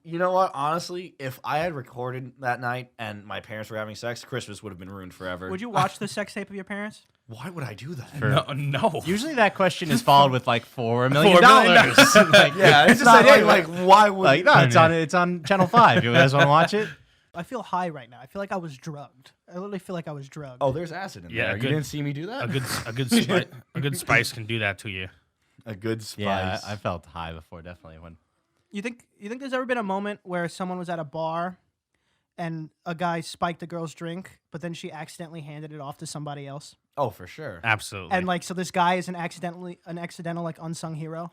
You know what? Honestly, if I had recorded that night and my parents were having sex, Christmas would have been ruined forever. Would you watch the sex tape of your parents? Why would I do that? No. Usually that question is followed with like $4 million. Like, Yeah, it's it's not not like why would like no, it's on Channel 5. You guys want to watch it? I feel high right now. I feel like I was drugged. I literally feel like I was drugged. Oh, there's acid in there. You didn't see me do that? A good spice can do that to you. A good spice. Yeah, I felt high before, definitely. When You think there's ever been a moment where someone was at a bar and a guy spiked a girl's drink, but then she accidentally handed it off to somebody else? Oh, for sure. Absolutely. And like, so this guy is an accidental like unsung hero.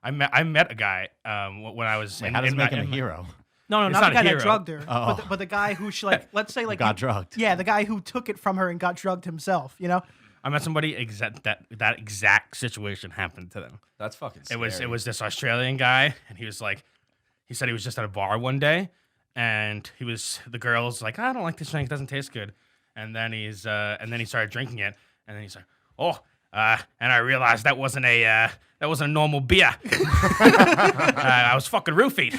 I met a guy when I was. how does it make him a hero? No, It's not not the guy a that hero. drugged her, Oh. but the guy who she like, let's say like Got drugged. Yeah, the guy who took it from her and got drugged himself. You know. I met somebody that exact situation happened to them. That's fucking It scary. was this Australian guy, and he said he was just at a bar one day, and the girl's like, I don't like this drink, it doesn't taste good, and then he started drinking it, and then he's like, and I realized that wasn't a normal beer. I was fucking roofied.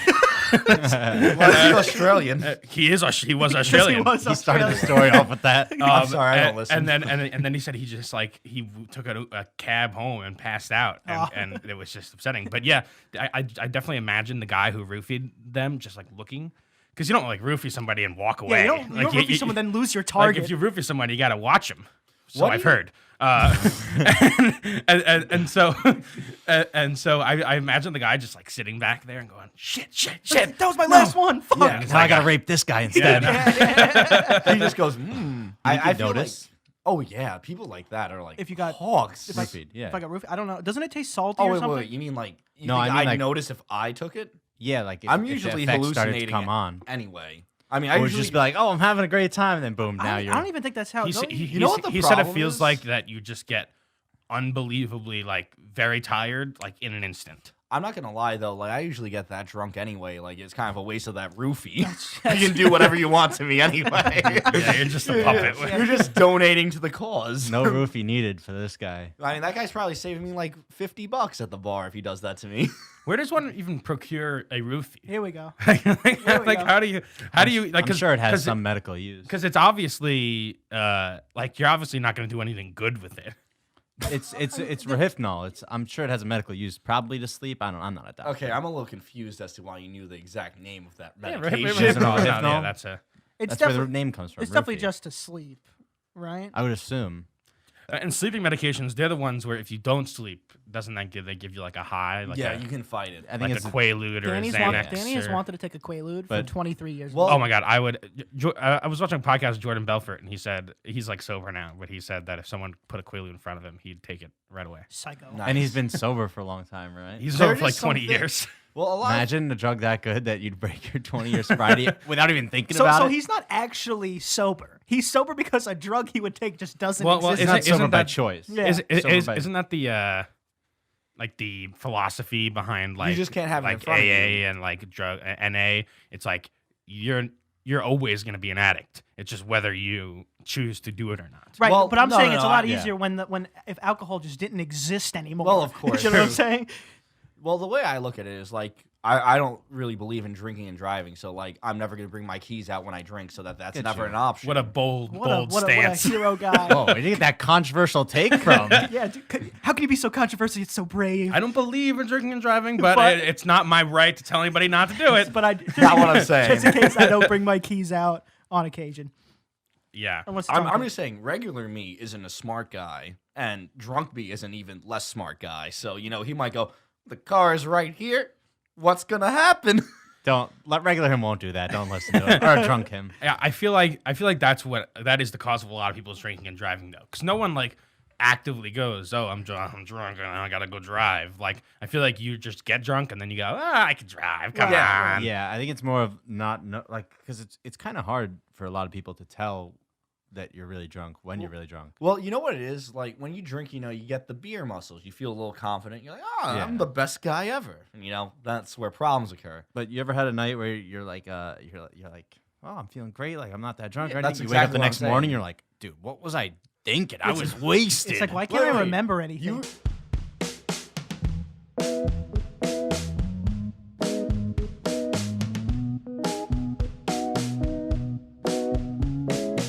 Well, is he Australian? He was Australian. He started the story off with that. I'm sorry, I don't listen. And then he said he just like he took a cab home and passed out, and it was just upsetting. But yeah, I definitely imagine the guy who roofied them just like looking, because you don't like roofie somebody and walk away. Yeah, you don't roofie someone then lose your target. Like if you roofie somebody, you gotta watch them. So What I've do you- heard. And so I imagine the guy just like sitting back there and going, shit. That was my last one. Fuck. Yeah. Now I gotta rape this guy instead. He just goes, I feel notice? like, oh yeah, people like that are like If you got- hogs. If I, Roofied, yeah. if I got roofied, I don't know. Doesn't it taste salty Oh or wait, something? wait, you mean like you No, think I mean, I'd like- notice if I took it? Yeah, like if, I'm if the usually effects started hallucinating to come it on. anyway. I mean, I Or usually just be like, oh, I'm having a great time, and then boom, now I you're. don't even think that's how it goes. You know what the he said it problem feels is? like that you just get unbelievably like very tired like in an instant. I'm not gonna lie though, like I usually get that drunk anyway. Like it's kind of a waste of that roofie. You can do whatever you want to me anyway. Yeah, you're just a puppet. You're just donating to the cause. No roofie needed for this guy. I mean, that guy's probably saving me like $50 at the bar if he does that to me. Where does one even procure a roofie? Here we go. like go. how do you like? I'm sure it has 'cause some medical use. because it's obviously like you're obviously not going to do anything good with it. It's Rohypnol. I'm sure it has a medical use, probably to sleep. I'm not a doctor. Okay, I'm a little confused as to why you knew the exact name of that Yeah, medication. Rohypnol. yeah, that's a. It's That's where the definitely name comes from. it's definitely roofie. just to sleep, right? I would assume. And sleeping medications, they're the ones where if you don't sleep, doesn't that give you like a high, like Yeah, a, you can fight it. I think like it's a Quaalude or a Danny Xanax? has or- wanted to take a Quaalude for But- 23 years. Well- Oh my god, I would. I was watching a podcast with Jordan Belfort, and he said he's like sober now, but he said that if someone put a Quaalude in front of him, he'd take it right away. Psycho. Nice. And he's been sober for a long time, right? He's There sober for like is 20 something- years. Well, a lot. Imagine a drug that good that you'd break your 20-year sobriety without even thinking So about it. he's not actually sober. He's sober because a drug he would take just doesn't Well, exist. He's not sober isn't by that- choice. Yeah. Isn't that the like the philosophy behind like just can't have it in like front of you. AA and like drug NA? It's like you're always going to be an addict. It's just whether you choose to do it or not. Right, Well, but I'm no, saying no, it's a no, lot yeah. easier when if alcohol just didn't exist anymore. Well, of course. You know what I'm True. saying? Well, the way I look at it is like I don't really believe in drinking and driving, so like I'm never gonna bring my keys out when I drink, so that's Get never you. an option. What a bold What a stance. hero guy. Oh, where did you get that controversial take from? Yeah, dude, how can you be so controversial? It's so brave. I don't believe in drinking and driving, but, But- it's not my right to tell anybody not to do it. But I Not what I'm saying. just in case I don't bring my keys out on occasion. Yeah. Unless I'm just saying, regular me isn't a smart guy, and drunk me is an even less smart guy. So you know he might go, the car is right here. What's gonna happen? Don't let regular him won't do that. Don't listen to it or drunk him. Yeah, I feel like that is the cause of a lot of people's drinking and driving though, because no one like actively goes, "Oh, I'm drunk and I gotta go drive." Like I feel like you just get drunk and then you go, "I can drive." Come on. Yeah, I think it's more of like because it's kind of hard for a lot of people to tell that you're really drunk when you're really drunk. Well, you know what it is? Like when you drink, you know, you get the beer muscles. You feel a little confident. You're like, oh, Yeah. I'm the best guy ever. And, you know, that's where problems occur. But you ever had a night where you're like, oh, I'm feeling great. Like I'm not that drunk. Yeah, or that's anything. You wake up exactly the what I'm next morning, saying. you're like, dude, what was I thinking? I was wasted. It's like, why can't I Literally, remember anything?